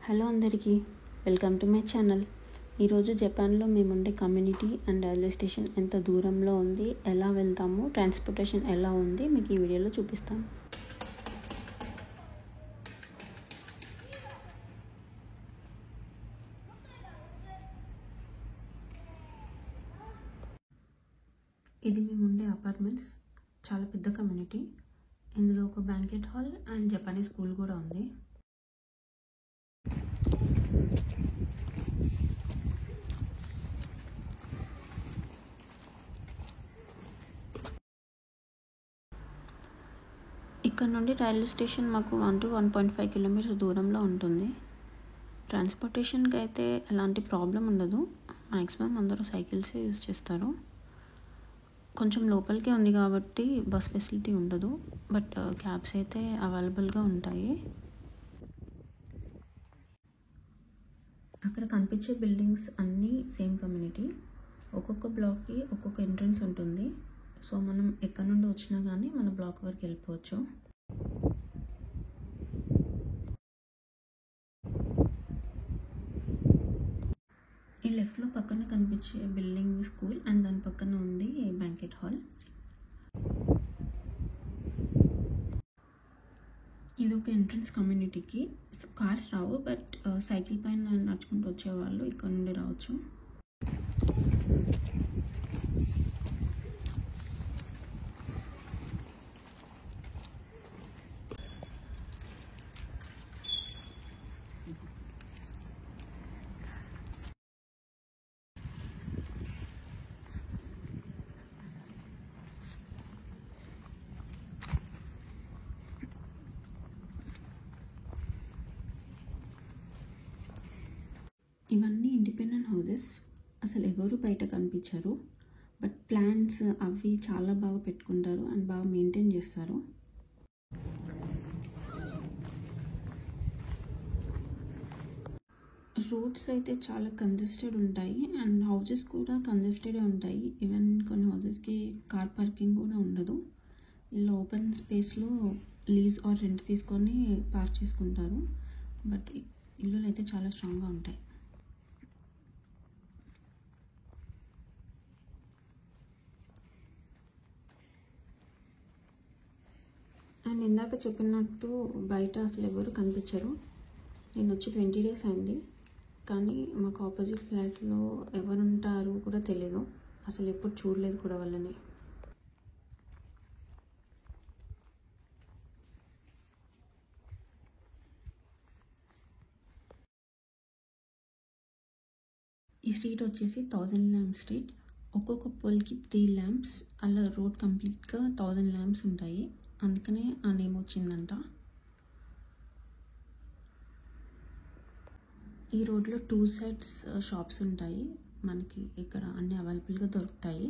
Hello అందరికీ, welcome to my channel. ఈరోజు జపాన్లో మేముండే కమ్యూనిటీ అండ్ రైల్వే స్టేషన్ ఎంత దూరంలో ఉంది, ఎలా వెళ్తాము, ట్రాన్స్పోర్టేషన్ ఎలా ఉంది మీకు ఈ వీడియోలో చూపిస్తాను. ఇది మేముండే అపార్ట్మెంట్స్. చాలా పెద్ద కమ్యూనిటీ. ఇందులో ఒక banquet hall and Japanese school కూడా ఉంది. ఇక్కడ నుండి రైల్వే స్టేషన్ మాకు 1 to 1.5 కిలోమీటర్ దూరంలో ఉంటుంది. ట్రాన్స్పోర్టేషన్కి అయితే ఎలాంటి ప్రాబ్లం ఉండదు. మ్యాక్సిమం అందరూ సైకిల్సే యూజ్ చేస్తారు. కొంచెం లోపలికే ఉంది కాబట్టి బస్ ఫెసిలిటీ ఉండదు, బట్ క్యాబ్స్ అయితే అవైలబుల్గా ఉంటాయి. అక్కడ కనిపించే బిల్డింగ్స్ అన్నీ సేమ్ కమ్యూనిటీ. ఒక్కొక్క బ్లాక్కి ఒక్కొక్క ఎంట్రన్స్ ఉంటుంది. సో మనం ఎక్కడి నుండి వచ్చినా కానీ మన బ్లాక్ వరకు వెళ్ళిపోవచ్చు. ఈ లెఫ్ట్లో పక్కన కనిపించే బిల్డింగ్ స్కూల్ అండ్ దాని పక్కన ఉంది బ్యాంకెట్ హాల్. ఇది ఒక ఎంట్రన్స్ కమ్యూనిటీకి. కార్స్ రావు, బట్ సైకిల్ పైన నడుచుకుంటూ వచ్చేవాళ్ళు ఇక్కడ నుండి రావచ్చు. ఇవన్నీ ఇండిపెండెంట్ హౌసెస్. అసలు ఎవరు బయట కనిపించారు, బట్ ప్లాంట్స్ అవి చాలా బాగా పెట్టుకుంటారు అండ్ బాగా మెయింటైన్ చేస్తారు. రోడ్స్ అయితే చాలా కంజెస్టెడ్ ఉంటాయి అండ్ హౌసెస్ కూడా కంజెస్టెడే ఉంటాయి. ఈవెన్ కొన్ని హౌసెస్కి కార్ పార్కింగ్ కూడా ఉండదు. ఇలా ఓపెన్ స్పేస్లో లీజ్ ఆర్ రెంట్ తీసుకొని పార్క్ చేసుకుంటారు. బట్ ఇల్లులు అయితే చాలా స్ట్రాంగ్గా ఉంటాయి. అండ్ ఇందాక చెప్పినట్టు బయట అసలు ఎవరు కనిపించరు. నేను వచ్చి 20 days అయింది, కానీ మాకు ఆపోజిట్ ఫ్లాట్లో ఎవరుంటారు కూడా తెలీదు. అసలు ఎప్పుడు చూడలేదు కూడా వాళ్ళని. ఈ స్ట్రీట్ వచ్చేసి 1000 ల్యాంప్ స్ట్రీట్. ఒక్కొక్క పోల్కి 3 ల్యాంప్స్, అలా రోడ్ కంప్లీట్గా 1000 ల్యాంప్స్ ఉంటాయి. అందుకనే ఆ నేమ్ వచ్చిందంట. ఈ రోడ్లో 2 sides షాప్స్ ఉంటాయి. మనకి ఇక్కడ అన్నీ అవైలబుల్గా దొరుకుతాయి.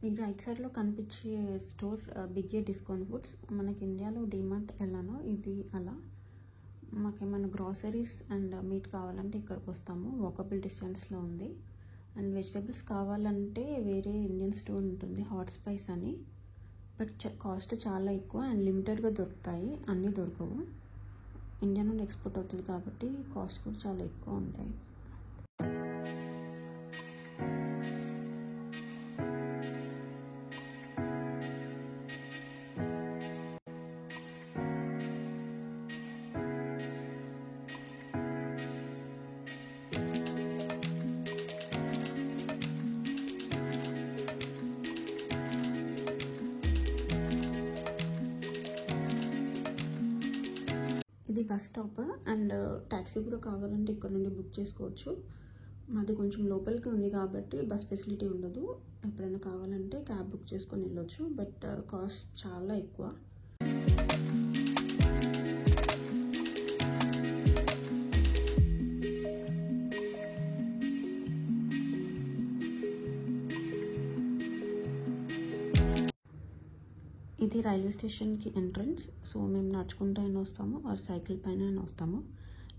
ఈ రైట్ సైడ్లో కనిపించే స్టోర్ బిగ్గే డిస్కౌంట్ ఫుడ్స్. మనకి ఇండియాలో డిమార్ట్ ఎలానో ఇది అలా. మాకేమైనా గ్రాసరీస్ అండ్ మీట్ కావాలంటే ఇక్కడికి వస్తాము. వాకబుల్ డిస్టెన్స్లో ఉంది. అండ్ వెజిటేబుల్స్ కావాలంటే వేరే ఇండియన్ స్టోర్ ఉంటుంది, హాట్ స్పైస్ అని. బట్ కాస్ట్ చాలా ఎక్కువ అండ్ లిమిటెడ్గా దొరుకుతాయి, అన్నీ దొరకవు. ఇండియా నుండి ఎక్స్పోర్ట్ అవుతుంది కాబట్టి కాస్ట్ కూడా చాలా ఎక్కువ ఉంటాయి. ఇది బస్ స్టాప్ అండ్ ట్యాక్సీ కూడా కావాలంటే ఇక్కడ నుండి బుక్ చేసుకోవచ్చు. మాది కొంచెం లోపలికి ఉంది కాబట్టి బస్ ఫెసిలిటీ ఉండదు. ఎప్పుడైనా కావాలంటే క్యాబ్ బుక్ చేసుకొని వెళ్ళొచ్చు, బట్ కాస్ట్ చాలా ఎక్కువ. ఇది రైల్వే స్టేషన్కి ఎంట్రన్స్. సో మేము నడుచుకుంటూ అయినా వస్తాము ఆర్ సైకిల్ పైన అయినా వస్తాము.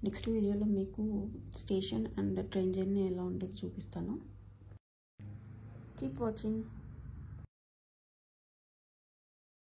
నెక్స్ట్ వీడియోలో మీకు స్టేషన్ అండ్ ట్రైన్ జర్నీ ఎలా ఉంటుందో చూపిస్తాను. Keep watching.